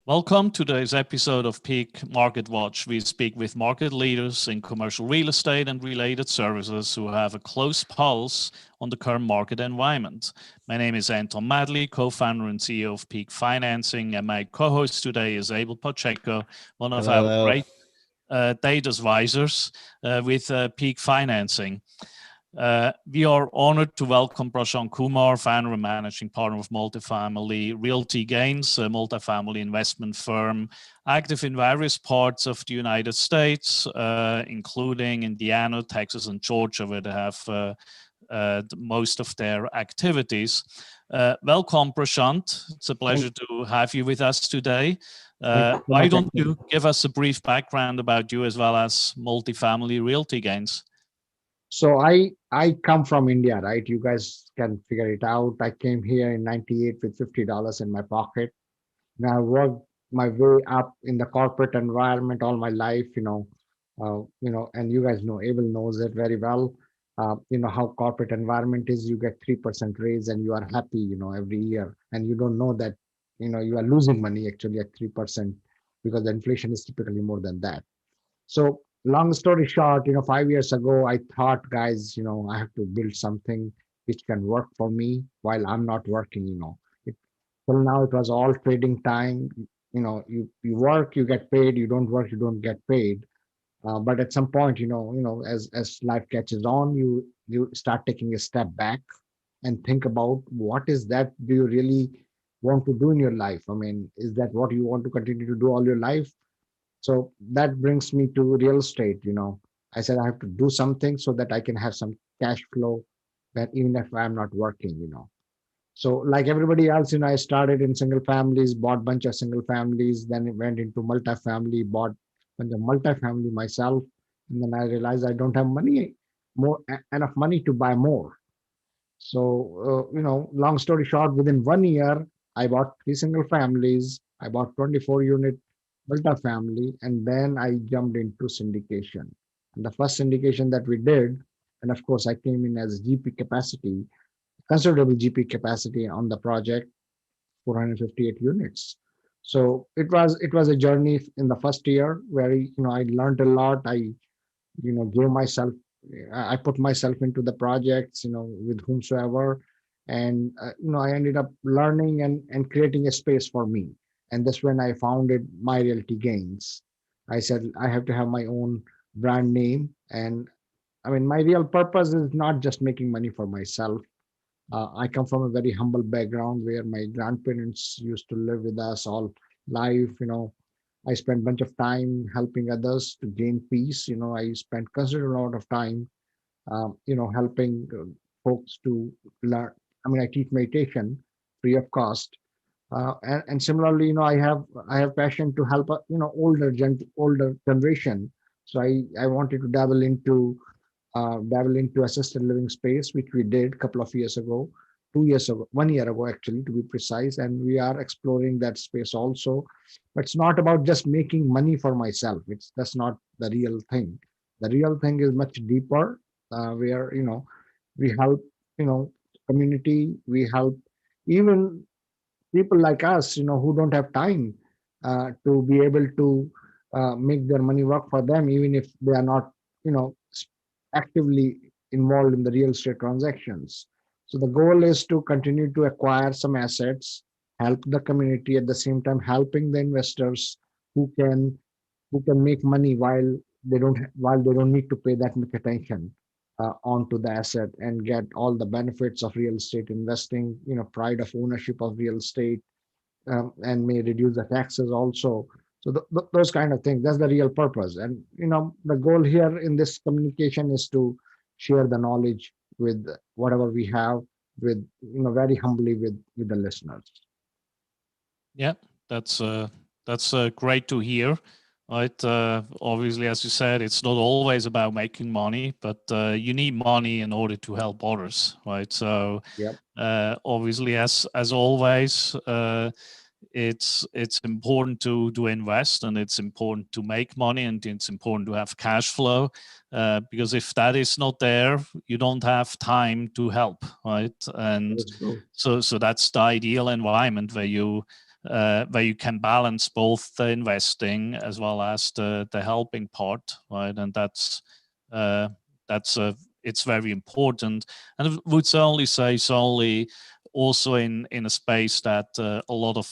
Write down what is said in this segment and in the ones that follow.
Welcome to today's episode of Peak Market Watch. We speak with market leaders in commercial real estate and related services who have a close pulse on the current market environment. My name is Anton Mattli, co-founder and CEO of Peak Financing, and my co-host today is Abel Pacheco, one of our great data advisors with Peak Financing. We are honored to welcome Prashant Kumar, founder and managing partner of Multifamily Realty Gains, a multifamily investment firm active in various parts of the United States, including Indiana, Texas, and Georgia, where they have most of their activities. Welcome, Prashant. It's a pleasure to have you with us today. Why don't you give us a brief background about you as well as Multifamily Realty Gains? So I come from India, right? You guys can figure it out. I came here in '98 with $50 in my pocket. Now I worked my way up in the corporate environment all my life, and you guys know, Abel knows it very well. You know how corporate environment is. You get 3% raise and you are happy, every year, and you don't know that, you are losing money actually at 3% because the inflation is typically more than that. So long story short, 5 years ago, I thought, guys, I have to build something which can work for me while I'm not working, Till now, it was all trading time. You work, you get paid. You don't work, you don't get paid. But at some point, as life catches on, you start taking a step back and think about what is that do you really want to do in your life? I mean, is that what you want to continue to do all your life? So that brings me to real estate. I said I have to do something so that I can have some cash flow, that even if I'm not working. So like everybody else, I started in single families, bought bunch of single families, then it went into multifamily, bought bunch of multifamily myself, and then I realized I don't have enough money to buy more. So long story short, within 1 year, I bought 3 single families. I bought 24-unit multifamily, and then I jumped into syndication. And the first syndication that we did, and of course, I came in as GP capacity, considerable GP capacity on the project, 458 units. So it was a journey in the first year where I learned a lot. I gave myself, I put myself into the projects, with whomsoever, and I ended up learning and creating a space for me. And that's when I founded my Realty Gains. I said I have to have my own brand name, and I mean my real purpose is not just making money for myself. I come from a very humble background where my grandparents used to live with us all life. I spent a bunch of time helping others to gain peace. I spent considerable amount of time, helping folks to learn. I mean, I teach meditation free of cost. And similarly, I have passion to help, older generation. So I wanted to dabble into assisted living space, which we did a couple of years ago, 2 years ago, 1 year ago, actually, to be precise. And we are exploring that space also. But it's not about just making money for myself. That's not the real thing. The real thing is much deeper, where, we help, community, we help even people like us, who don't have time to be able to make their money work for them, even if they are not, actively involved in the real estate transactions. So the goal is to continue to acquire some assets, help the community at the same time, helping the investors who can make money while they don't need to pay that much attention onto the asset and get all the benefits of real estate investing, pride of ownership of real estate, and may reduce the taxes also. So those kind of things, that's the real purpose. And, the goal here in this communication is to share the knowledge with whatever we have with, very humbly with the listeners. Yeah, that's great to hear. Right. Obviously, as you said, it's not always about making money, but you need money in order to help others, right? So, Yep. Obviously, as always, it's important to invest, and it's important to make money, and it's important to have cash flow, because if that is not there, you don't have time to help, right? And That's true. so that's the ideal environment where you where you can balance both the investing as well as the helping part, right? And that's it's very important. And I would certainly say solely also in a space that a lot of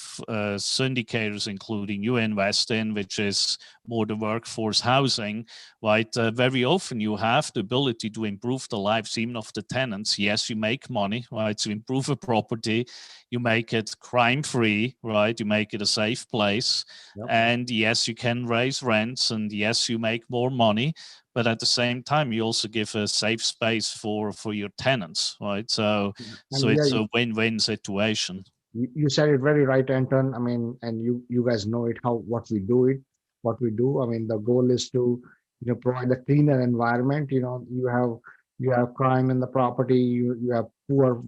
syndicators, including you, invest in, which is more the workforce housing, right? Very often you have the ability to improve the lives even of the tenants. Yes, you make money, right? To improve a property, you make it crime-free, right? You make it a safe place. Yep. And yes, you can raise rents, and yes, you make more money. But at the same time, you also give a safe space for your tenants, right? So it's a win-win situation. You said it very right, Anton. I mean, and you guys know it, what we do. I mean, the goal is to, provide a cleaner environment. You have crime in the property. You have poor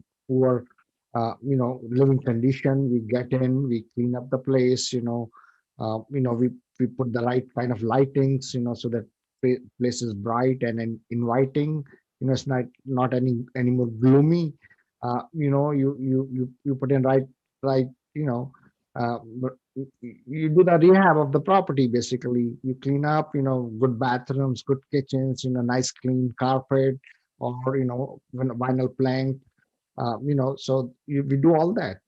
living condition. We get in, we clean up the place. We put the right kind of lightings. So that place is bright and inviting. It's not any more gloomy. You put in right, but you do the rehab of the property. Basically, you clean up, good bathrooms, good kitchens, nice clean carpet, or vinyl plank. So we do all that,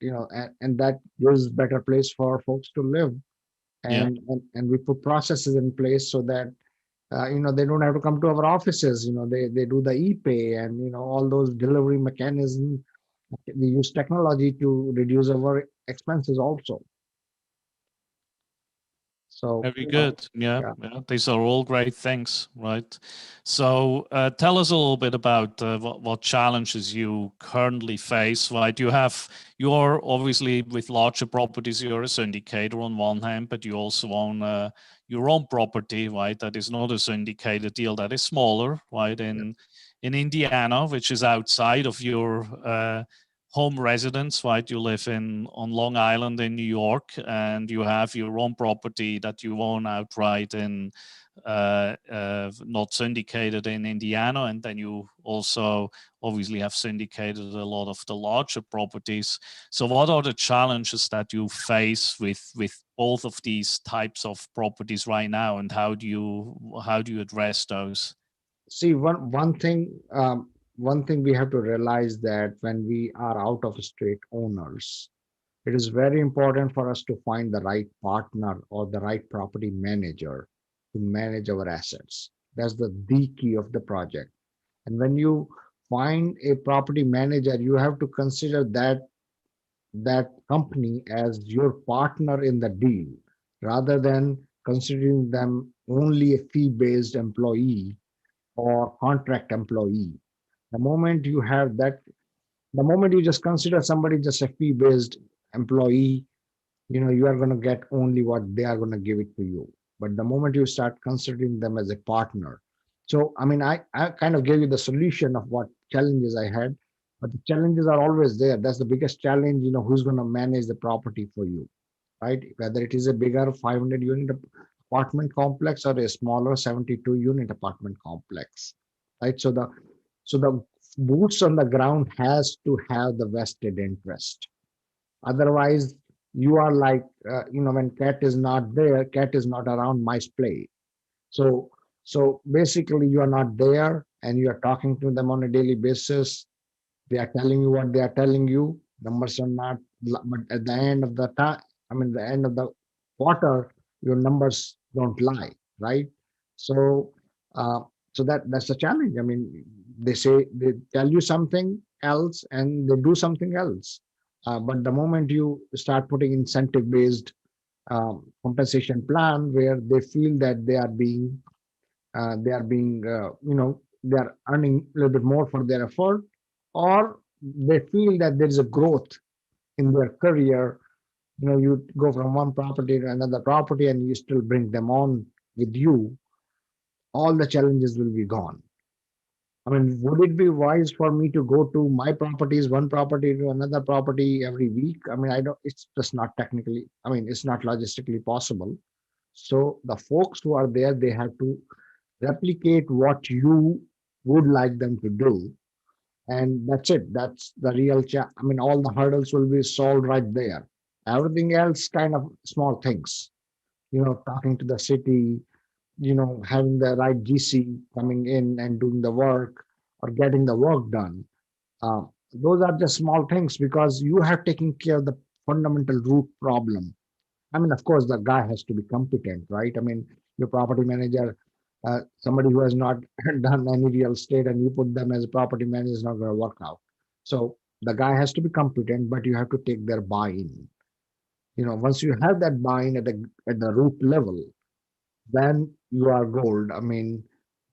and that gives better place for folks to live. And, yeah. and we put processes in place so that they don't have to come to our offices. They do the e-pay and all those delivery mechanisms. We use technology to reduce our expenses also. So very good. Yeah. These are all great things, right? So tell us a little bit about what challenges you currently face, right? You're obviously with larger properties, you're a syndicator on one hand, but you also own your own property, right? That is not a syndicated deal, that is smaller, right? In Indiana, which is outside of your home residence, right? You live on Long Island in New York, and you have your own property that you own outright in not syndicated in Indiana, and then you also obviously have syndicated a lot of the larger properties. So what are the challenges that you face with both of these types of properties right now, and how do you address those? See, one thing we have to realize, that when we are out of state owners, it is very important for us to find the right partner or the right property manager to manage our assets. That's the key of the project. And when you find a property manager, you have to consider that company as your partner in the deal, rather than considering them only a fee-based employee or contract employee. The moment you have that, the moment you just consider somebody just a fee-based employee, you are going to get only what they are going to give it to you. But the moment you start considering them as a partner, so I mean, I kind of gave you the solution of what challenges I had, but the challenges are always there. That's the biggest challenge. Who's going to manage the property for you, right? Whether it is a bigger 500 unit apartment complex or a smaller 72 unit apartment complex, right? So the boots on the ground has to have the vested interest. Otherwise, you are like, when cat is not there, cat is not around, mice play. So basically, you are not there, and you are talking to them on a daily basis. They are telling you what they are telling you. Numbers are not, but at the end of the time, the end of the quarter, your numbers don't lie, right? So, uh, so that's a challenge. I mean, they tell you something else and they do something else. But the moment you start putting incentive-based compensation plan, where they feel that they are earning a little bit more for their effort, or they feel that there is a growth in their career. You go from one property to another property and you still bring them on with you, all the challenges will be gone. I mean, would it be wise for me to go to my properties, one property to another property every week? I mean, I don't, it's just not technically, it's not logistically possible. So the folks who are there, they have to replicate what you would like them to do. And that's it. That's the real all the hurdles will be solved right there. Everything else kind of small things, talking to the city, having the right GC coming in and doing the work or getting the work done. Those are just small things because you have taken care of the fundamental root problem. I mean, of course, the guy has to be competent, right? I mean, your property manager, somebody who has not done any real estate and you put them as a property manager is not going to work out. So the guy has to be competent, but you have to take their buy-in. Once you have that buy-in at the root level, then you are gold. I mean,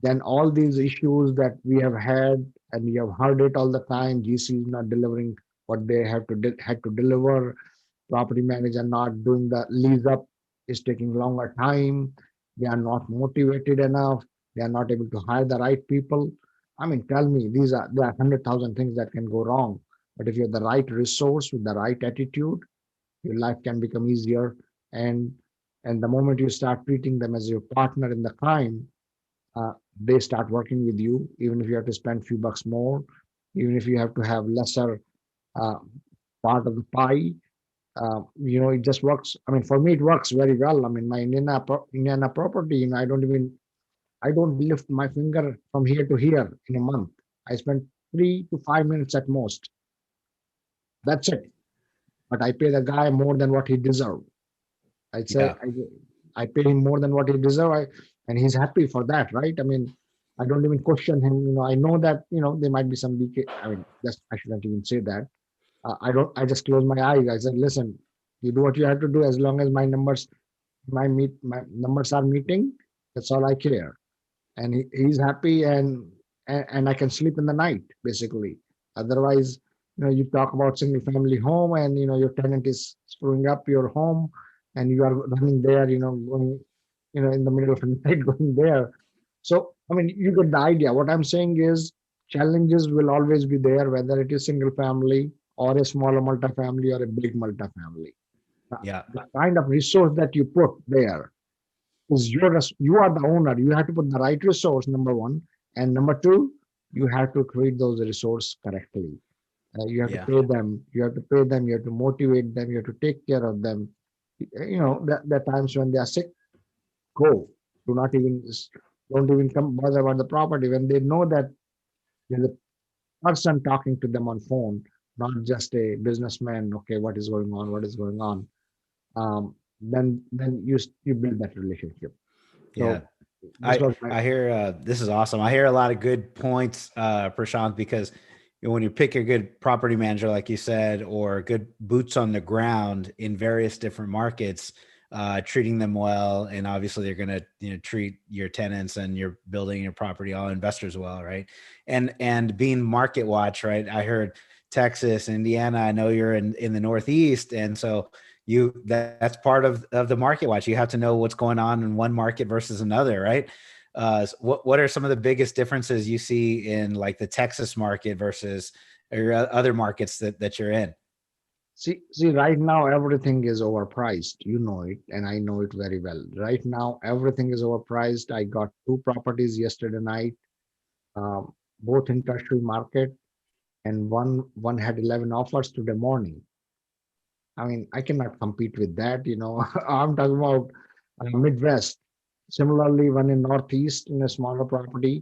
then all these issues that we have had and we have heard it all the time, GC is not delivering what they had to deliver, property manager not doing the lease up is taking longer time, they are not motivated enough, they are not able to hire the right people. I mean, tell me, there are 100,000 things that can go wrong. But if you have the right resource with the right attitude, your life can become easier. And and the moment you start treating them as your partner in the crime, they start working with you, even if you have to spend a few bucks more, even if you have to have lesser uh, part of the pie. It just works. I mean, for me, it works very well. I mean, my Indiana property, I don't lift my finger from here to here in a month. I spend 3 to 5 minutes at most. That's it. But I pay the guy more than what he deserves. I'd say Yeah. I pay him more than what he deserves, and he's happy for that, right? I mean, I don't even question him. I know that there might be some leakage. I mean, just I shouldn't even say that. I don't. I just close my eyes. I said, listen, you do what you have to do. As long as my numbers are meeting, that's all I care. And he's happy, and I can sleep in the night basically. Otherwise, you talk about single family home, and your tenant is screwing up your home, and you are running there, going, in the middle of the night going there. So I mean, you get the idea. What I'm saying is, challenges will always be there, whether it is single family or a smaller multifamily or a big multifamily. Yeah. The kind of resource that you put there is yours. You are the owner. You have to put the right resource, number one. And number two, you have to treat those resources correctly. You have to Yeah. pay them. You have to pay them. You have to motivate them. You have to take care of them. There are times when they are sick, go. Do not even don't even come bother about the property when they know that there's a person talking to them on phone, not just a businessman. Okay, what is going on? What is going on? Then you build that relationship. Yeah. So this was my I hear this is awesome. I hear a lot of good points, Prashant, because when you pick a good property manager, like you said, or good boots on the ground in various different markets, treating them well, and obviously they're going to treat your tenants and your building, your property, all investors well, right? And being market watch, right? I heard Texas, Indiana. I know you're in the Northeast, and so that's part of the market watch. You have to know what's going on in one market versus another, right? So what are some of the biggest differences you see in like the Texas market versus your other markets that you're in? see. Right now, everything is overpriced. You know it, and I know it very well. Right now, everything is overpriced. I got two properties yesterday night, both in tertiary market, and one had 11 offers today morning. I mean, I cannot compete with that. I'm talking about Midwest. Similarly, one in Northeast in a smaller property,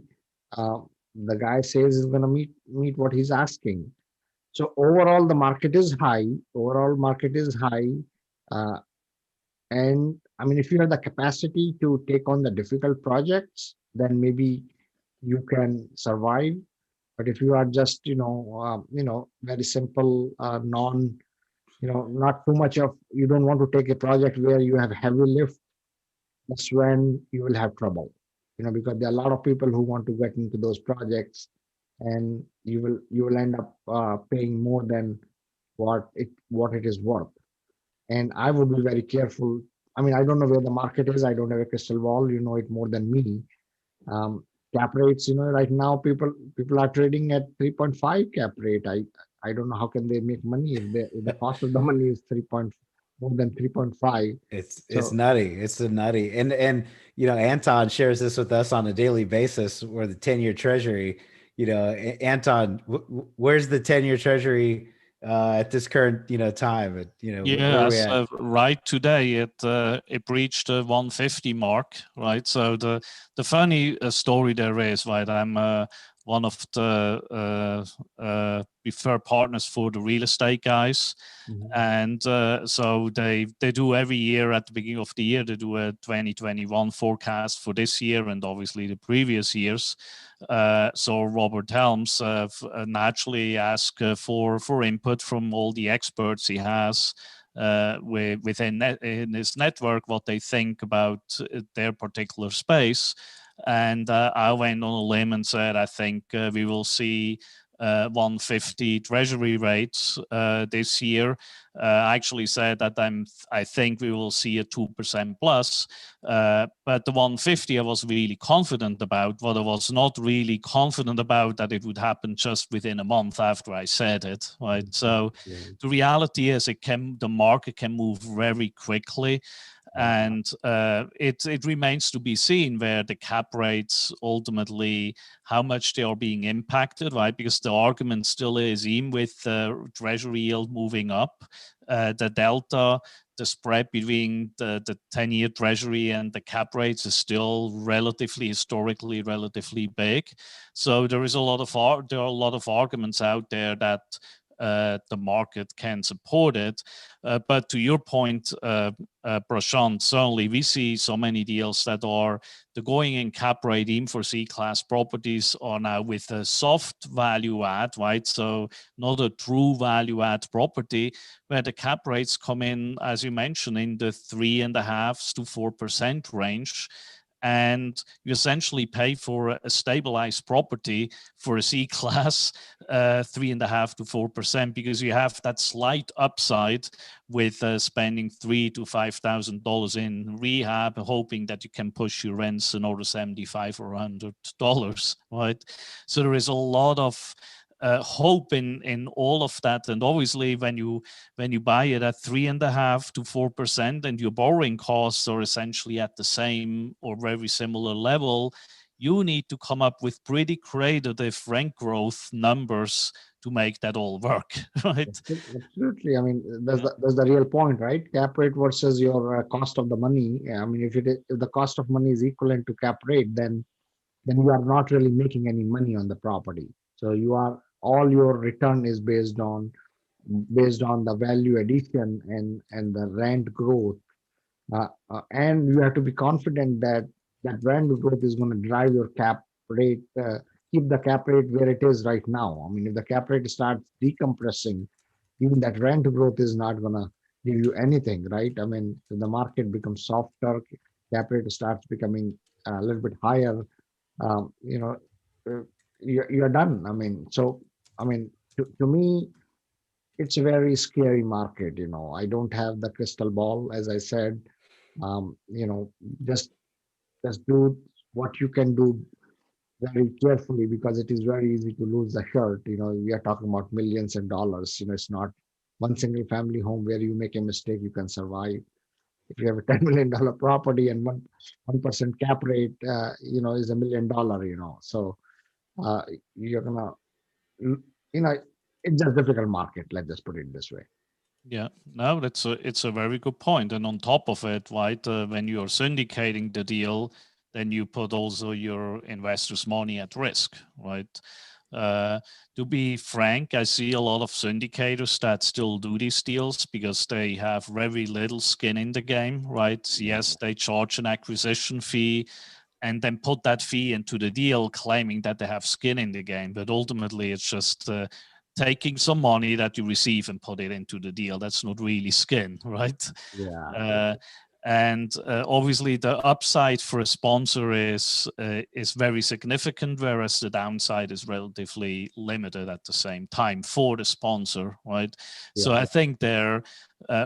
uh, the guy says he's going to meet what he's asking. So overall, the market is high. Overall, market is high, uh, and I mean, if you have the capacity to take on the difficult projects, then maybe you can survive. But if you are just, very simple, not too much of, you don't want to take a project where you have heavy lift, that's when you will have trouble. Because there are a lot of people who want to get into those projects, and you will end up paying more than what it is worth. And I would be very careful. I mean, I don't know where the market is. I don't have a crystal ball. You know it more than me. Um, Cap rates, right now people are trading at 3.5 cap rate. I don't know how can they make money if the cost of the money is 3 point more than 3.5. It's So nutty. It's a nutty. And Anton shares this with us on a daily basis where the 10-year treasury, Anton, where's the 10-year treasury at this current, time. But, where are we Yes, at? right today it reached the 150 mark, right? So the funny story there is, right? I'm one of the preferred partners for the real estate guys, and so they do every year at the beginning of the year they do a 2021 forecast for this year and obviously the previous years. So Robert Helms naturally asked for input from all the experts he has within in his network, what they think about their particular space. And I went on a limb and said, I think we will see 150 Treasury rates this year. I actually said that I think we will see a 2% plus, but the 150 I was really confident about. What I was not really confident about that it would happen just within a month after I said it. Right. So the reality is, the market can move very quickly. And it remains to be seen where the cap rates ultimately, how much they are being impacted, right? Because the argument still is, even with the Treasury yield moving up, the delta, the spread between the 10-year Treasury and the cap rates is still historically relatively big. So there are a lot of arguments out there that the market can support it. But to your point, Prashant, certainly we see so many deals that are the going in cap rate, even for C-class properties, are now with a soft value add, right? So not a true value add property, where the cap rates come in, as you mentioned, in the 3.5% to 4% range. And you essentially pay for a stabilized property for a C-class 3.5% to 4%, because you have that slight upside with spending $3,000 to $5,000 in rehab, hoping that you can push your rents another $75 or $100, right? So there is a lot of hope in all of that. And obviously, when you buy it at 3.5% to 4%, and your borrowing costs are essentially at the same or very similar level, you need to come up with pretty creative rent growth numbers to make that all work, right? Absolutely. I mean, that's the real point, right? Cap rate versus your cost of the money. I mean, if the cost of money is equivalent to cap rate, then you are not really making any money on the property. So all your return is based on the value addition and the rent growth. And you have to be confident that that rent growth is going to drive your cap rate, keep the cap rate where it is right now. I mean, if the cap rate starts decompressing, even that rent growth is not going to give you anything, right? I mean, if the market becomes softer, cap rate starts becoming a little bit higher, um, you know, uh, you're done. I mean, to me, it's a very scary market. I don't have the crystal ball, as I said. Um, you know, just do what you can do very carefully, because it is very easy to lose the shirt. We are talking about millions of dollars. It's not one single family home where you make a mistake, you can survive. If you have a $10 million property and 1% cap rate, is $1 million. So uh, you're gonna, you know, it's just a difficult market. Let's just put it this way. Yeah, no, it's a very good point. And on top of it, right, when you're syndicating the deal, then you put also your investors' money at risk, right? Uh, to be frank, I see a lot of syndicators that still do these deals because they have very little skin in the game, right? Yes, they charge an acquisition fee and then put that fee into the deal, claiming that they have skin in the game. But ultimately, it's just taking some money that you receive and put it into the deal. That's not really skin, right? Yeah. And obviously, the upside for a sponsor is very significant, whereas the downside is relatively limited at the same time for the sponsor, right? So I think there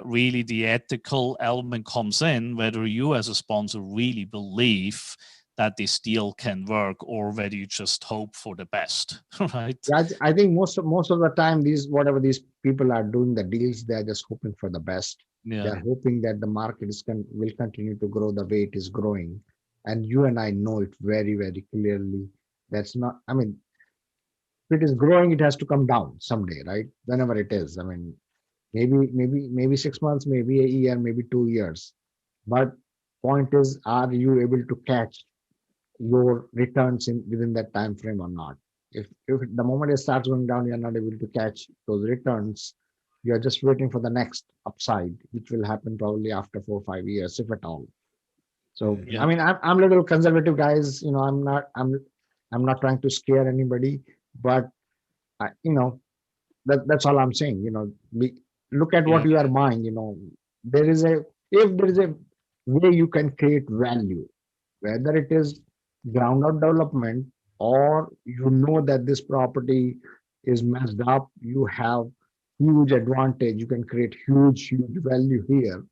really the ethical element comes in, whether you as a sponsor really believe that this deal can work, or whether you just hope for the best, right? Yeah, I think most of the time, whatever these people are doing the deals, they're just hoping for the best. Yeah. They're hoping that the market will continue to grow the way it is growing. And you and I know it very, very clearly. That's not, I mean, it is growing, it has to come down someday, right? Whenever it is. I mean, maybe 6 months, maybe a year, maybe 2 years. But point is, are you able to catch your returns in within that time frame or not? If the moment it starts going down, you're not able to catch those returns, you're just waiting for the next upside, which will happen probably after 4 or 5 years, if at all. So Mhm. Yeah. I mean, I'm a little conservative, guys. I'm not trying to scare anybody, but that's all I'm saying. Look at what Yeah. you are buying. There is a if there is a way you can create value, whether it is ground up development, or that this property is messed up, you have huge advantage. You can create huge value here.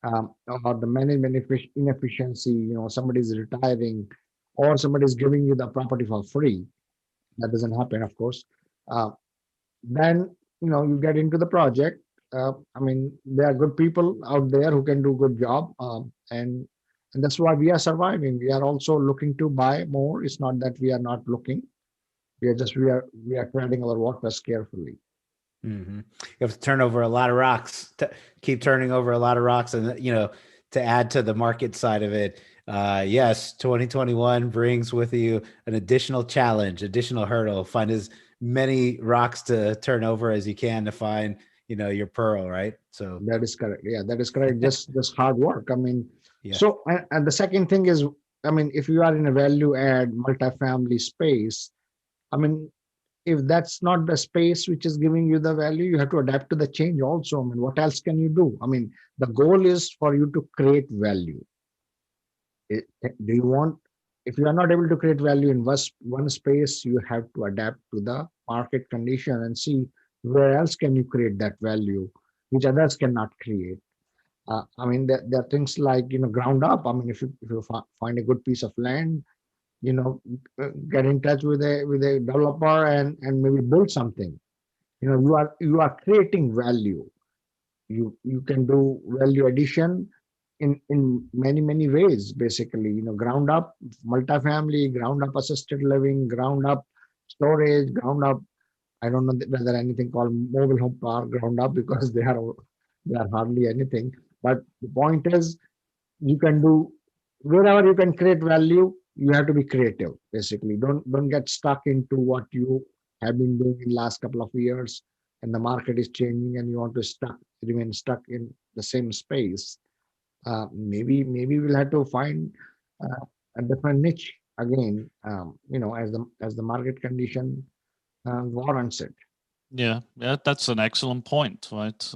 Or the management inefficiency. Somebody is retiring, or somebody is giving you the property for free. That doesn't happen, of course. Uh, then you get into the project. I mean, there are good people out there who can do good job, and that's why we are surviving. We are also looking to buy more. It's not that we are not looking. We are treading our waters carefully. Hmm. You have to turn over a lot of rocks, to keep turning over a lot of rocks, and to add to the market side of it. Yes, 2021 brings with you an additional challenge, additional hurdle. Find as many rocks to turn over as you can to find, your pearl, right? So That is correct. Yeah, that is correct. Just hard work. I mean, yeah. so and the second thing is, I mean, if you are in a value add multifamily space, I mean, if that's not the space which is giving you the value, you have to adapt to the change also. I mean, what else can you do? I mean, the goal is for you to create value. Do you want, if you are not able to create value in one space, you have to adapt to the market condition and see where else can you create that value, which others cannot create. I mean, there are things like, ground up. I mean, if you find a good piece of land, you know, get in touch with a developer and maybe build something. You are creating value. You can do value addition in many ways. Basically, ground up multifamily, ground up assisted living, ground up storage, ground up. I don't know whether anything called mobile home park ground up, because they are hardly anything. But the point is, you can do wherever you can create value. You have to be creative. Basically, don't get stuck into what you have been doing in last couple of years, and the market is changing, and you want to remain stuck in the same space. Maybe we'll have to find a different niche again. As the market condition warrants it. Yeah, that's an excellent point, right?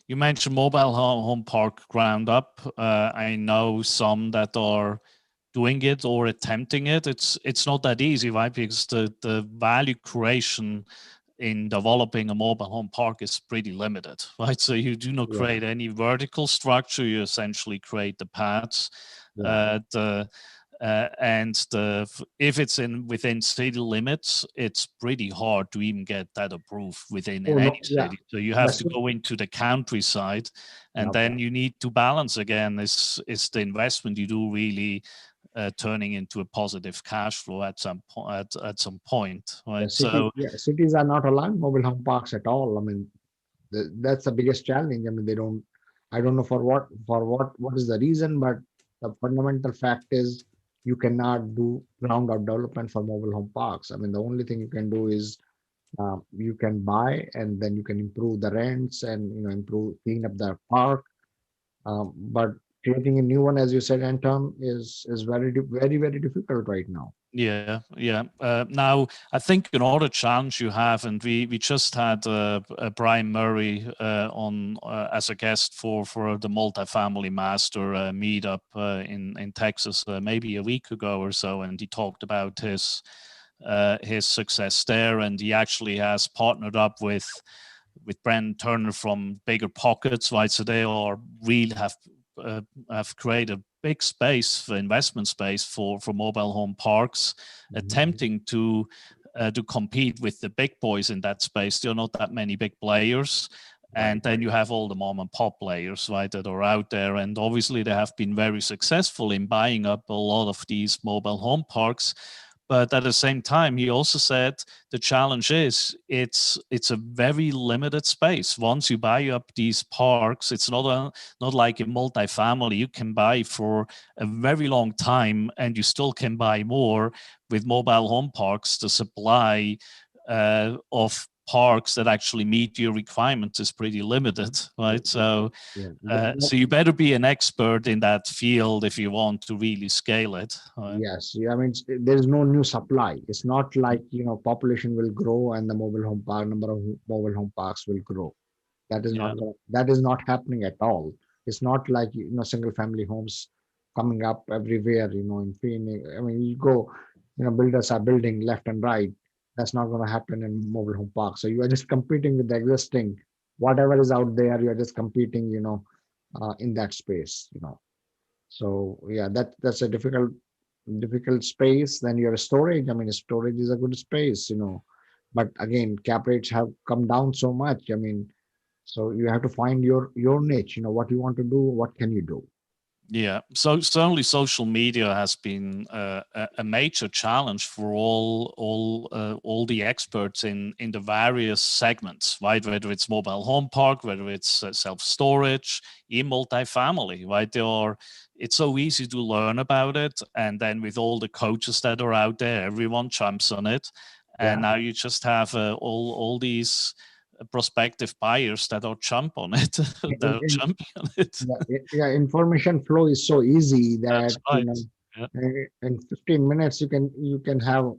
You mentioned mobile home park ground up. I know some that are doing it or attempting it. It's not that easy, right? Because the value creation in developing a mobile home park is pretty limited, right? So you do not Yeah, create any vertical structure. You essentially create the paths. yeah. If it's within city limits, it's pretty hard to even get that approved within Oh in any no, yeah. city. So you The have to ci- go into the countryside, and yeah. then you need to balance again. Is the investment you do really turning into a positive cash flow at some point, The right? city, So yeah, cities are not allowing mobile home parks at all. I mean, that's the biggest challenge. I mean, they don't. I don't know what is the reason, but the fundamental fact is you cannot do ground up development for mobile home parks. I mean, the only thing you can do is you can buy, and then you can improve the rents, and improve, clean up the park. But creating a new one, as you said, Anton, is very very difficult right now. yeah. Now, I think another challenge you have, and we just had Brian Murray on as a guest for the multifamily master meetup in Texas maybe a week ago or so, and he talked about his success there, and he actually has partnered up with Brent Turner from Bigger Pockets, right? So they are really have created big space for investment space for mobile home parks, Mhm. attempting to compete with the big boys in that space. There are not that many big players. Right. And then you have all the mom and pop players, right, that are out there. And obviously they have been very successful in buying up a lot of these mobile home parks. But at the same time, he also said the challenge is it's a very limited space. Once you buy up these parks, it's not like a multifamily. You can buy for a very long time, and you still can buy more. With mobile home parks, the supply of parks that actually meet your requirements is pretty limited, right? So, so you better be an expert in that field if you want to really scale it. Right? Yes, I mean, there's no new supply. It's not like, population will grow and the number of mobile home parks will grow. That is that is not happening at all. It's not like, single family homes coming up everywhere, in Phoenix. I mean, you go, builders are building left and right. That's not going to happen in mobile home parks. So you are just competing with the existing, whatever is out there. You are just competing, in that space. So yeah, that's a difficult space. Then your storage. I mean, storage is a good space. But again, cap rates have come down so much. I mean, so you have to find your niche. What you want to do. What can you do? Yeah, so certainly social media has been a major challenge for all the experts in the various segments, right? Whether it's mobile home park, whether it's self storage, in multifamily, right? It's so easy to learn about it, and then with all the coaches that are out there, everyone jumps on it, and now you just have all these prospective buyers that are jump on it. They're jumping on it. Yeah, information flow is so easy that that's right. In 15 minutes you can have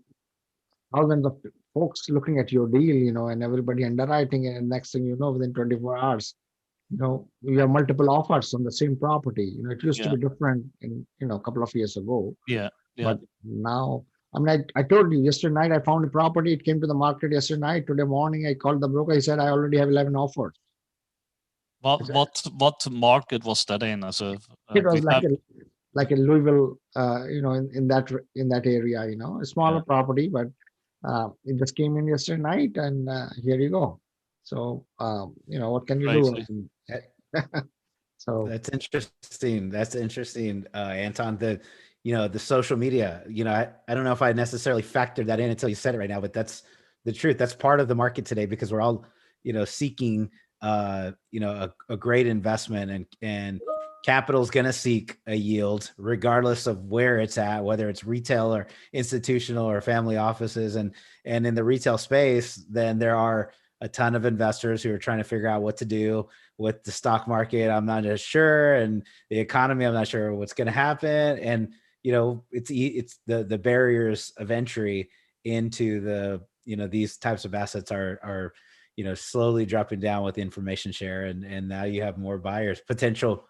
thousands of folks looking at your deal, and everybody underwriting, and next thing you know, within 24 hours, you have multiple offers on the same property. It used to be different in a couple of years ago. Yeah. But now, I mean, I told you yesterday night I found a property. It came to the market yesterday night. Today morning I called the broker. He said I already have 11 offers. What market was that in? It was like a Louisville, in that area, a smaller property, but it just came in yesterday night, and here you go. So what can you do? So that's interesting. Anton. The social media. I don't know if I necessarily factored that in until you said it right now, but that's the truth. That's part of the market today because we're all seeking a great investment, and capital is going to seek a yield regardless of where it's at, whether it's retail or institutional or family offices. And in the retail space, then there are a ton of investors who are trying to figure out what to do with the stock market. I'm not as sure. And the economy, I'm not sure what's going to happen. And, it's the barriers of entry into these types of assets are slowly dropping down with information share. And now you have more buyers, potential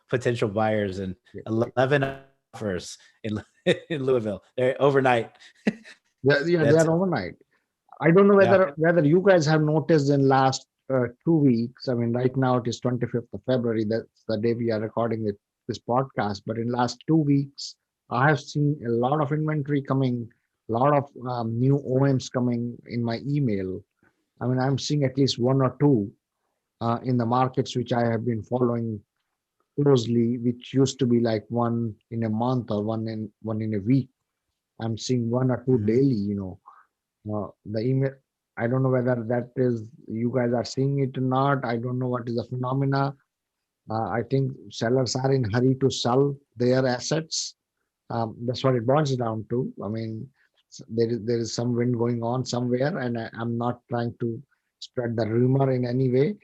buyers, and 11 offers in Louisville. They're overnight. They are overnight. I don't know whether you guys have noticed in last 2 weeks. I mean, right now it is 25th of February. That's the day we are recording this podcast. But in last 2 weeks, I have seen a lot of inventory coming, a lot of new OMs coming in my email. I mean, I'm seeing at least one or two in the markets which I have been following closely, which used to be like one in a month or one in a week. I'm seeing one or two daily. The email. I don't know whether that is you guys are seeing it or not. I don't know what is the phenomena. I think sellers are in hurry to sell their assets. That's what it boils down to. I mean, there is some wind going on somewhere, and I'm not trying to spread the rumor in any way.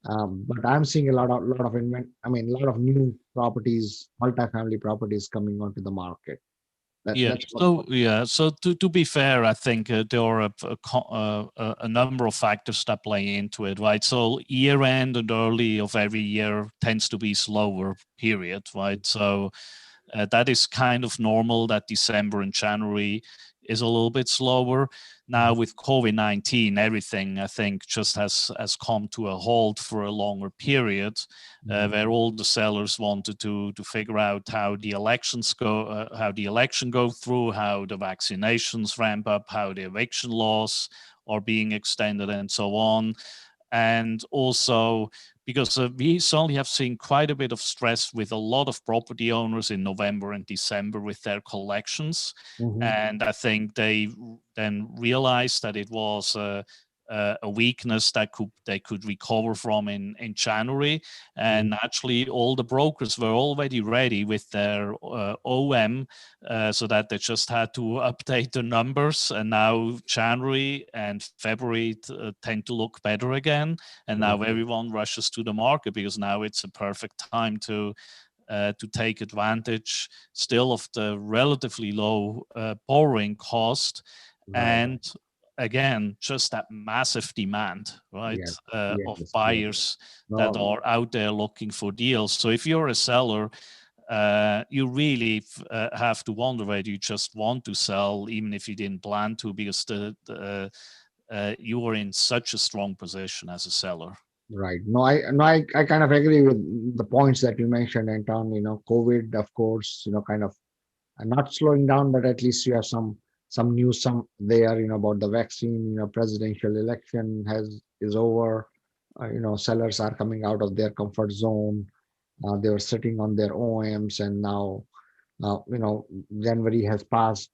But I'm seeing a lot of a lot of new properties, multifamily properties coming onto the market. So to be fair, I think there are a number of factors that play into it, right? So year end and early of every year tends to be slower period, right? So that is kind of normal that December and January is a little bit slower. Now with COVID-19, everything I think just has come to a halt for a longer period, where all the sellers wanted to figure out how the elections go, how the election go through, how the vaccinations ramp up, how the eviction laws are being extended, and so on. And also because we certainly have seen quite a bit of stress with a lot of property owners in November and December with their collections. And I think they then realized that it was a weakness that they could recover from in January. And actually all the brokers were already ready with their OM, so that they just had to update the numbers. And now January and February tend to look better again. And now everyone rushes to the market because now it's a perfect time to take advantage still of the relatively low borrowing cost. And again, just that massive demand, right, of buyers that are out there looking for deals. So if you're a seller, you really have to wonder whether you just want to sell, even if you didn't plan to, because you are in such a strong position as a seller. Right. No, I kind of agree with the points that you mentioned, Anton. COVID, of course, kind of not slowing down, but at least you have some news there, about the vaccine. Presidential election is over. Sellers are coming out of their comfort zone. They were sitting on their OMs, and now, January has passed.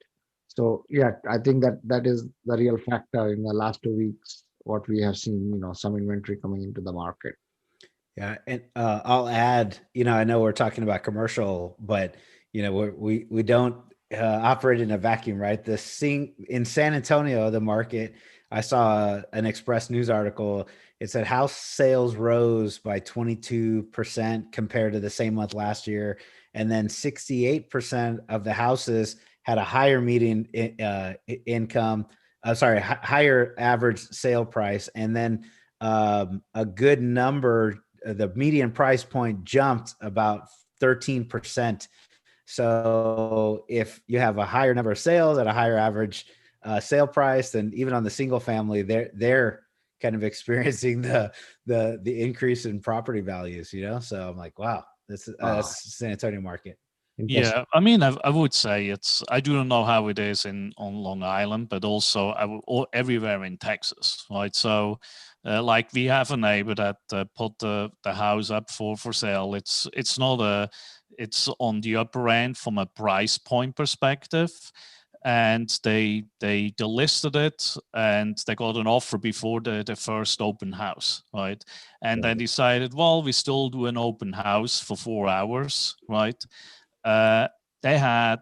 So yeah, I think that is the real factor in the last 2 weeks. What we have seen, some inventory coming into the market. Yeah, and I'll add, I know we're talking about commercial, but we don't operate in a vacuum, right? In San Antonio, the market, I saw an Express News article. It said house sales rose by 22% compared to the same month last year, and then 68% of the houses had a higher median income. Higher average sale price, and then a good number. The median price point jumped about 13%. So if you have a higher number of sales at a higher average sale price, then even on the single family, they're kind of experiencing the increase in property values. So I'm like, wow, that's San Antonio market. Yeah, I mean, I would say I do not know how it is on Long Island, but also everywhere in Texas, right? So, like we have a neighbor that put the house up for sale. It's on the upper end from a price point perspective, and they listed it and they got an offer before the first open house, right? And then decided, well, we still do an open house for 4 hours, right? They had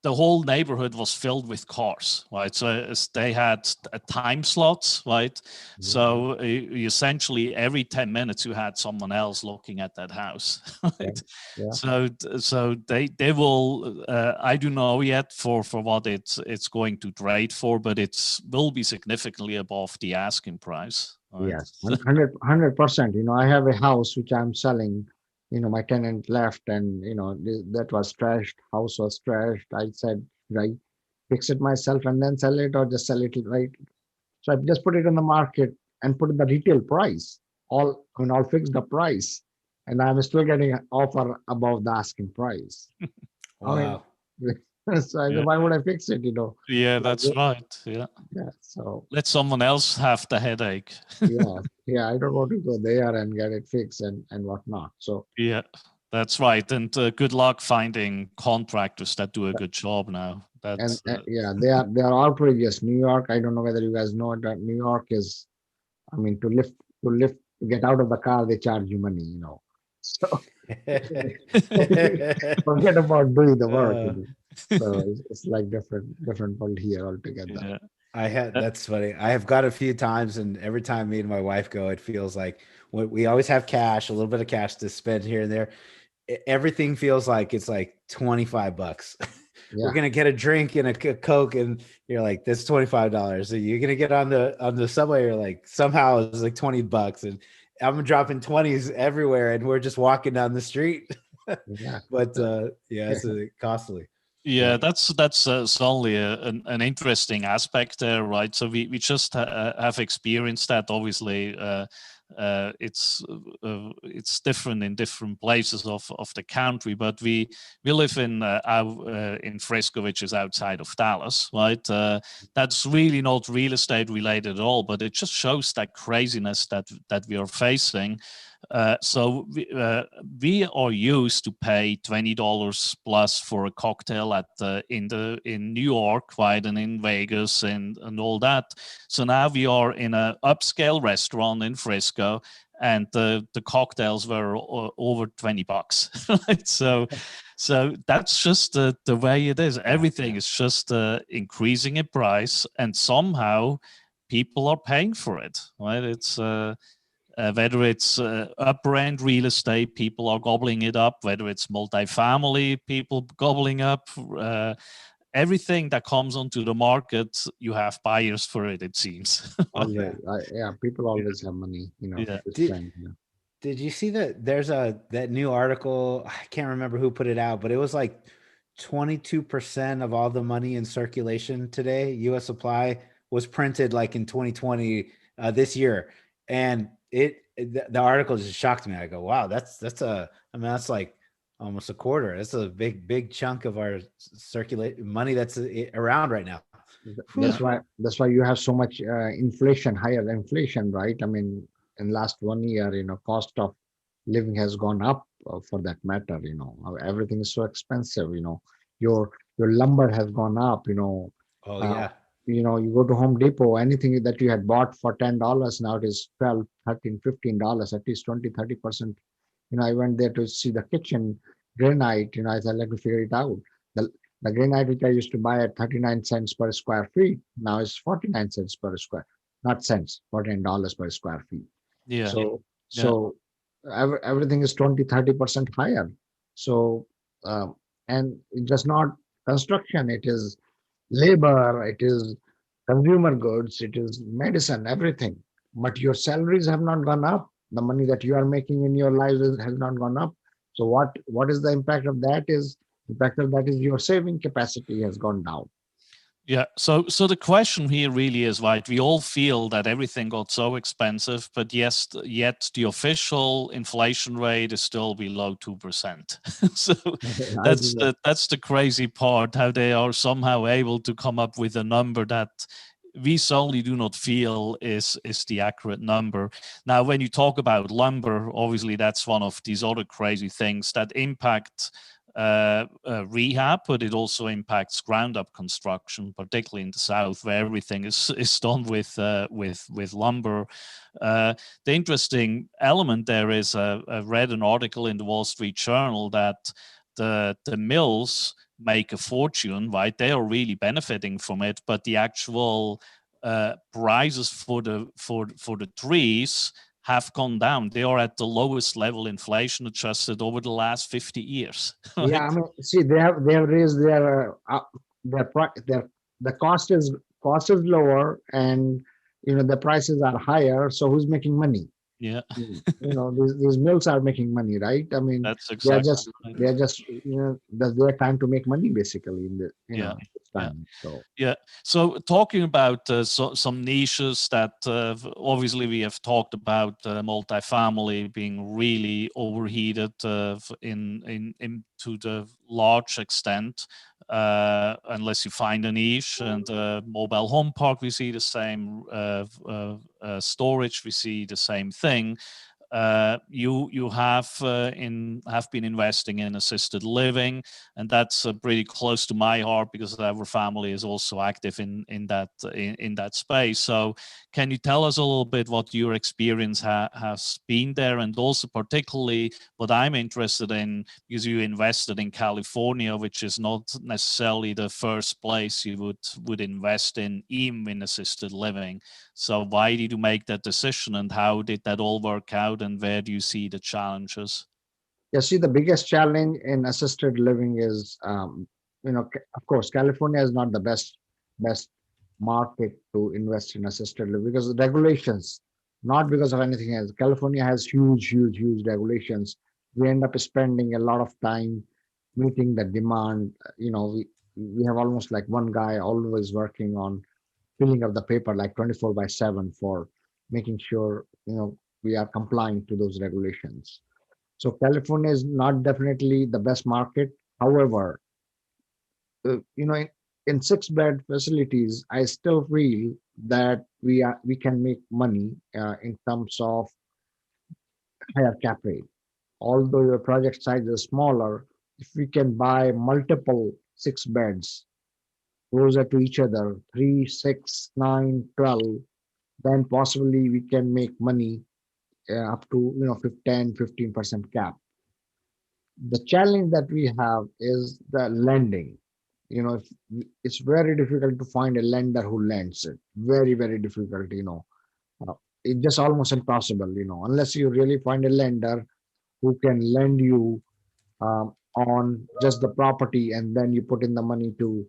the whole neighborhood was filled with cars, right? So they had time slots, right? So essentially every 10 minutes you had someone else looking at that house, right? So they will, I don't know yet for what it's going to trade for, but it will be significantly above the asking price. Right? Yes, 100%. I have a house which I'm selling. My tenant left, and that was trashed. House was trashed. I said, right, fix it myself and then sell it, or just sell it, right? So I just put it in the market and put in the retail price. I'll fix the price, and I'm still getting an offer above the asking price. Wow. So why would I fix it? Yeah, that's right. Yeah. So let someone else have the headache. Yeah. I don't want to go there and get it fixed and whatnot. So yeah, that's right. And good luck finding contractors that do a good job now. That's they are outrageous. New York, I don't know whether you guys know that New York is, I mean, to get out of the car, they charge you money. So forget about doing the work. So it's like different world here altogether. Yeah. That's funny. I have got a few times, and every time me and my wife go, it feels like we always have cash, a little bit of cash to spend here and there. Everything feels like it's like $25. We're gonna get a drink and a Coke, and you're like, that's $25. So you're gonna get on the subway, you're like, somehow it's like $20, and I'm dropping 20s everywhere, and we're just walking down the street. But it's costly. Yeah, that's only an interesting aspect there, right? So we just have experienced that. Obviously, it's different in different places of the country. But we live in Frisco, which is outside of Dallas, right? That's really not real estate related at all, but it just shows that craziness that we are facing. So we are used to pay $20 plus for a cocktail in New York, right, and in Vegas and all that. So now we are in an upscale restaurant in Frisco, and the cocktails were over $20. Right? So that's just the way it is. Everything is just increasing in price, and somehow people are paying for it. Right? It's whether it's upper end real estate, people are gobbling it up. Whether it's multifamily, people gobbling up. Everything that comes onto the market, you have buyers for it. It seems. Always, yeah, people always have money, Yeah. to spend. Did you see that there's that new article? I can't remember who put it out, but it was like 22% of all the money in circulation today, US supply, was printed like in 2020 this year. And the article just shocked me. I go, wow, that's that's like almost a quarter. That's a big chunk of our money that's around right now. That's why you have so much inflation, higher inflation, right? I mean, in last 1 year, cost of living has gone up for that matter. Everything is so expensive. Your lumber has gone up. Oh yeah. You go to Home Depot, anything that you had bought for $10, now it is 12, 13, $15, at least 20-30%. I went there to see the kitchen granite. I said, let me figure it out. The granite which I used to buy at 39 cents per square feet now is 49 cents per square, not cents, $49 per square feet. Yeah. So everything is 20-30% higher. So and it's just not construction, it is labor, it is consumer goods, it is medicine, everything. But your salaries have not gone up. The money that you are making in your life has not gone up. So what is the impact of that? Your saving capacity has gone down. Yeah. So the question here really is, right, we all feel that everything got so expensive, but yet the official inflation rate is still below 2%. So that's the crazy part, how they are somehow able to come up with a number that we certainly do not feel is the accurate number. Now, when you talk about lumber, obviously that's one of these other crazy things that impact rehab, but it also impacts ground up construction, particularly in the South, where everything is done with lumber. The interesting element there is I read an article in the Wall Street Journal that the mills make a fortune, right? They are really benefiting from it, but the actual prices for the trees have gone down. They are at the lowest level, inflation adjusted, over the last 50 years. Right? Yeah, I mean, see, they have raised the cost is lower, and the prices are higher. So who's making money? Yeah. These mills are making money, right? I mean, that's exactly they're just that's their time to make money, basically, in the time. So talking about some niches that obviously we have talked about, multifamily being really overheated to the large extent, unless you find a niche. And mobile home park, we see the same. Storage, we see the same thing. You have been investing in assisted living, and that's pretty close to my heart because our family is also active in that space. So, can you tell us a little bit what your experience has been there, and also particularly what I'm interested in, because you invested in California, which is not necessarily the first place you would invest in, even in assisted living. So why did you make that decision, and how did that all work out, and where do you see the challenges? Yeah, see, the biggest challenge in assisted living is, of course, California is not the best market to invest in assisted living because of regulations, not because of anything else. California has huge regulations. We end up spending a lot of time meeting the demand. We have almost like one guy always working on filling up the paper like 24/7 for making sure we are complying to those regulations. So California is not definitely the best market. However, in 6-bed facilities, I still feel that we can make money in terms of higher cap rate. Although your project size is smaller, if we can buy multiple 6 beds closer to each other, 3, 6, 9, 12, then possibly we can make money up to 10-15% cap. The challenge that we have is the lending. It's very difficult to find a lender who lends it. Very, very difficult. Uh, it's just almost impossible. Unless you really find a lender who can lend you on just the property, and then you put in the money to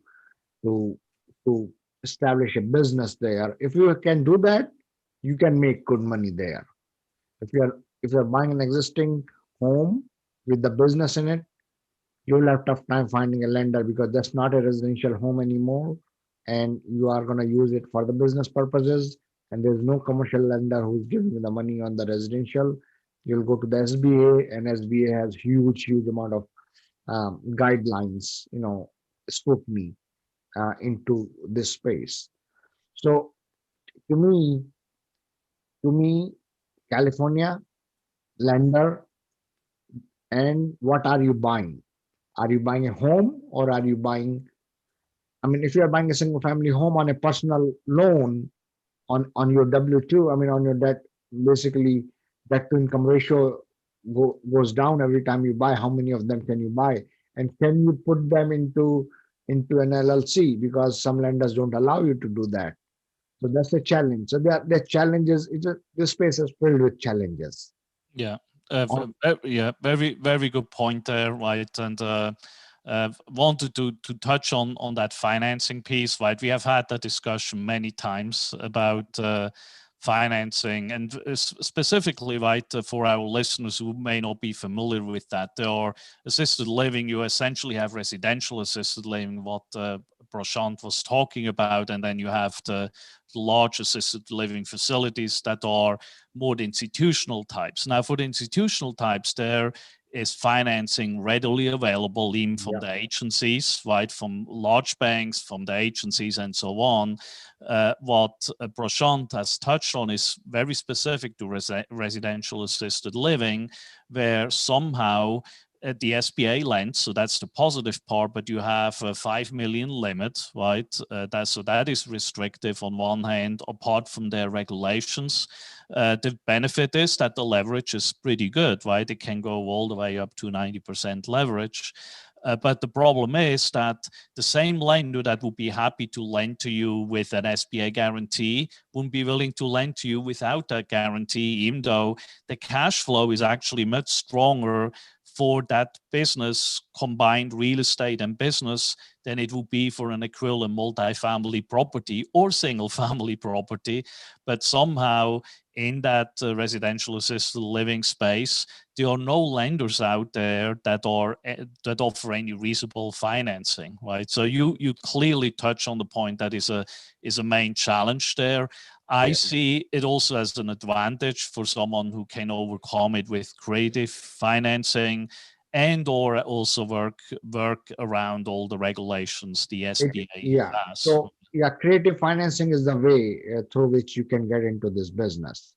to establish a business there. If you can do that, you can make good money there. If you're buying an existing home with the business in it, you'll have tough time finding a lender because that's not a residential home anymore, and you are going to use it for the business purposes. And there's no commercial lender who's giving you the money on the residential. You'll go to the SBA, and SBA has huge amount of guidelines, scrutiny into this space. So to me, to me, California lender, and what are you buying? Are you buying a home, or are you buying? I mean, if you are buying a single family home on a personal loan on your W-2, I mean, on your debt, basically debt to income ratio goes down every time you buy. How many of them can you buy? And can you put them into an LLC? Because some lenders don't allow you to do that. So that's a challenge. So there are challenges. This space is filled with challenges. Yeah. On- Yeah, very good point there, right? And wanted to touch on that financing piece, right? We have had that discussion many times about financing, and specifically, right, for our listeners who may not be familiar with that, there are assisted living. You essentially have residential assisted living, what Prashant was talking about, and then you have the large assisted living facilities that are more the institutional types. Now, for the institutional types, there is financing readily available, even from the agencies, right, from large banks, from the agencies, and so on. What Prashant has touched on is very specific to residential assisted living, where somehow the SBA lends, so that's the positive part, but you have a 5 million limit, right? That is restrictive on one hand, apart from their regulations. The benefit is that the leverage is pretty good, right? It can go all the way up to 90% leverage. But the problem is that the same lender that would be happy to lend to you with an SBA guarantee wouldn't be willing to lend to you without that guarantee, even though the cash flow is actually much stronger for that business, combined real estate and business, than it would be for an equivalent multifamily property or single family property. But somehow in that residential assisted living space, there are no lenders out there that offer any reasonable financing, right? So you clearly touch on the point that is a main challenge there. I see it also as an advantage for someone who can overcome it with creative financing and or also work around all the regulations the SBA has. So creative financing is the way through which you can get into this business.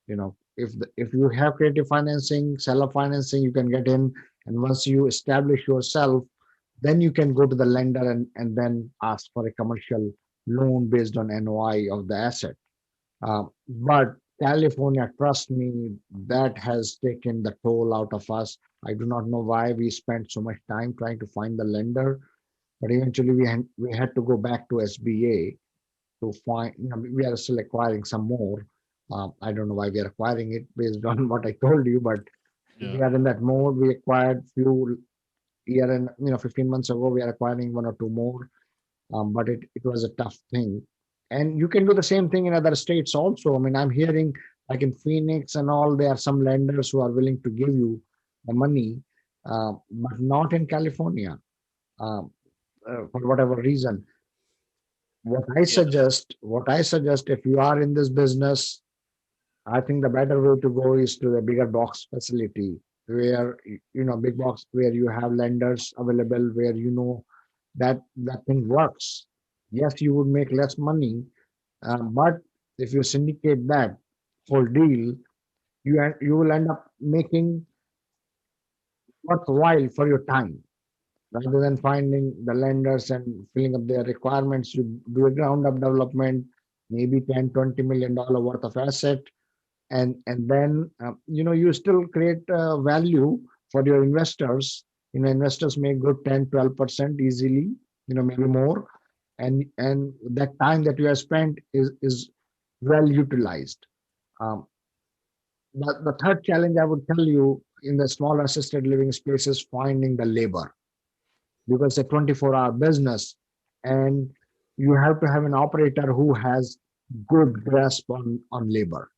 If you have creative financing, seller financing, you can get in, and once you establish yourself, then you can go to the lender and then ask for a commercial loan based on NOI of the asset. But California, trust me, that has taken the toll out of us. I do not know why we spent so much time trying to find the lender, but eventually we had to go back to SBA to find. We are still acquiring some more. I don't know why we are acquiring it based on what I told you, but we are in that mode. We acquired few year and 15 months ago. We are acquiring one or two more, but it was a tough thing. And you can do the same thing in other states also. I mean, I'm hearing like in Phoenix and all, there are some lenders who are willing to give you the money, but not in California for whatever reason. What I suggest, if you are in this business, I think the better way to go is to the bigger box facility where, big box where you have lenders available, where that that thing works. Yes, you would make less money, but if you syndicate that whole deal, you will end up making worthwhile for your time rather than finding the lenders and filling up their requirements. You do a ground up development, maybe 10, $20 million worth of asset, and then you still create value for your investors. Investors make good 10-12% easily, maybe more, and that time that you have spent is well utilized. um, the third challenge I would tell you in the small assisted living space is finding the labor, because it's a 24-hour business, and you have to have an operator who has good grasp on labor,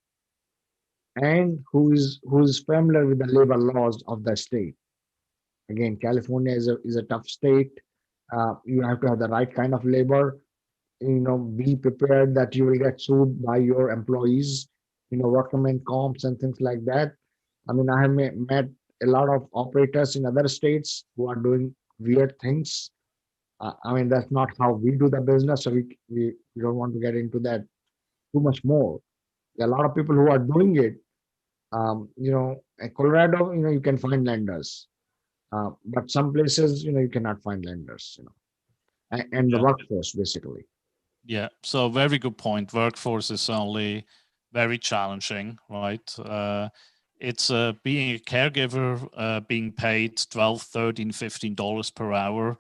and who is familiar with the labor laws of the state. Again, California is a tough state. You have to have the right kind of labor. Be prepared that you will get sued by your employees. Workman comps and things like that. I mean, I have met a lot of operators in other states who are doing weird things. I mean, that's not how we do the business, so we don't want to get into that too much more. There are a lot of people who are doing it. In Colorado, you can find lenders, but some places, you cannot find lenders. And the Yeah. workforce basically. Yeah. So very good point. Workforce is only very challenging, right? It's being a caregiver, being paid 12, 13, $15 per hour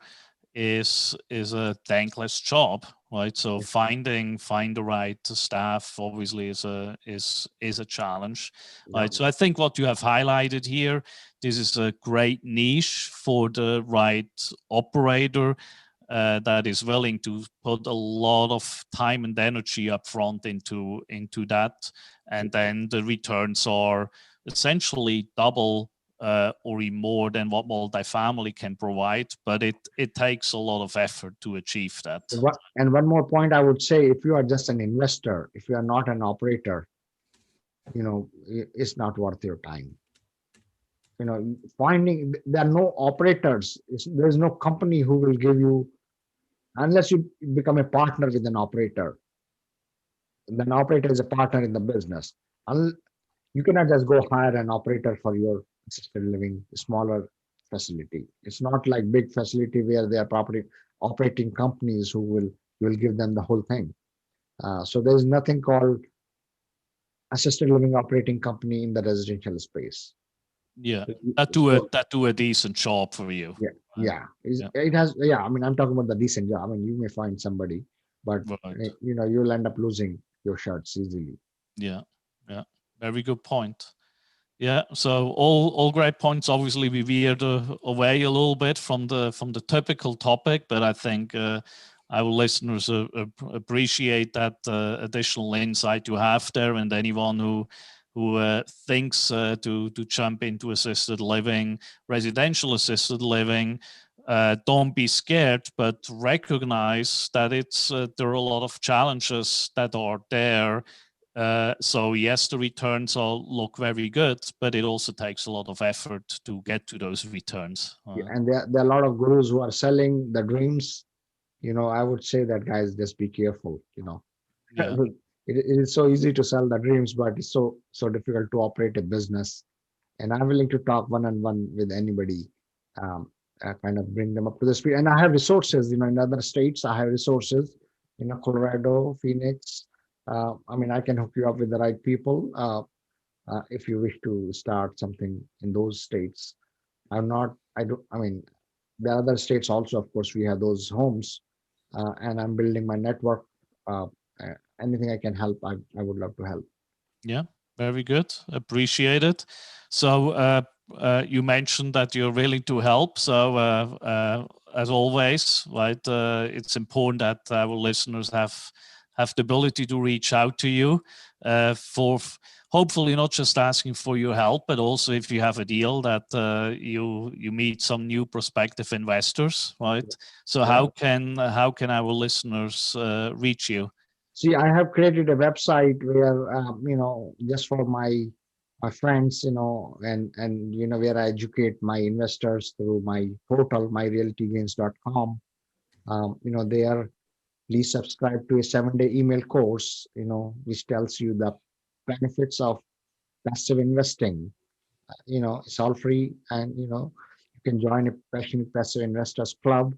is a thankless job, right? So find the right staff obviously is a challenge, right? Yeah. So I think what you have highlighted here, this is a great niche for the right operator that is willing to put a lot of time and energy up front into that, and then the returns are essentially double or even more than what multifamily can provide, but it takes a lot of effort to achieve that. And one more point I would say, if you are just an investor, if you are not an operator, it's not worth your time. Finding there are no operators. There's no company who will give you, unless you become a partner with an operator. Then operator is a partner in the business. You cannot just go hire an operator for your assisted living smaller facility. It's not like big facility where they are property operating companies who will give them the whole thing. So there's nothing called assisted living operating company in the residential space. Yeah, So, that do a decent job for you. yeah, yeah. Yeah. It has, yeah. I mean, I'm talking about the decent job. I mean, you may find somebody, but Right. you'll end up losing your shirts easily. Yeah, yeah. Very good point. Yeah, so all great points. Obviously, we veered away a little bit from the typical topic, but I think our listeners appreciate that additional insight you have there. And anyone who thinks to jump into assisted living, residential assisted living, don't be scared, but recognize that there are a lot of challenges that are there. So yes, the returns all look very good, but it also takes a lot of effort to get to those returns. And there are a lot of gurus who are selling the dreams. I would say that, guys, just be careful. Yeah. It is so easy to sell the dreams, but it's so difficult to operate a business. And I'm willing to talk one-on-one with anybody, kind of bring them up to the speed. And I have resources, in other states. I have resources, Colorado, Phoenix. I mean, I can hook you up with the right people if you wish to start something in those states. I don't, I mean, the other states also, of course, we have those homes, and I'm building my network. Uh, Anything I can help, I would love to help. Yeah, very good. Appreciate it. So you mentioned that you're willing to help. So as always, right, it's important that our listeners have the ability to reach out to you for hopefully not just asking for your help, but also if you have a deal that you meet some new prospective investors, right? So how can our listeners reach you? See, I have created a website where, just for my friends, where I educate my investors through my portal, myrealtygains.com. There, please subscribe to a 7-day email course, which tells you the benefits of passive investing. It's all free, and you can join a passionate passive investors club.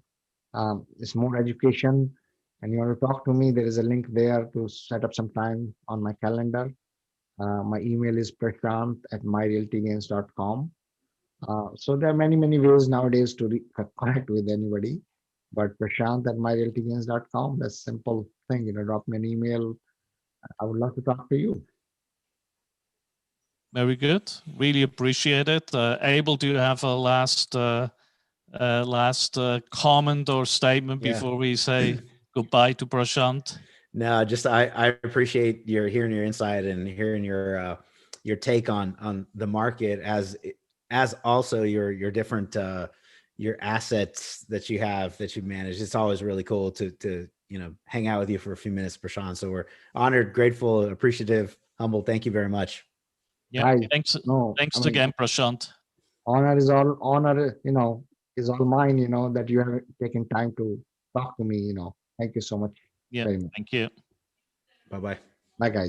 It's more education, and you want to talk to me, there is a link there to set up some time on my calendar. My email is prashant@myrealtygains.com. So there are many, many ways nowadays to connect with anybody. But prashant@myrealtygains.com, that's simple thing. Drop me an email. I would love to talk to you. Very good. Really appreciate it. Abel, do you have a last comment or statement before we say goodbye to Prashant? No, just I appreciate hearing your insight and hearing your take on the market as also your different your assets that you manage. It's always really cool to hang out with you for a few minutes, Prashant. So we're honored, grateful, appreciative, humble. Thank you very much. Yeah, thanks again, Prashant. Honor is all mine, that you have taken time to talk to me, Thank you so much. Yeah, very much. thank you. Bye-bye. Bye, guys.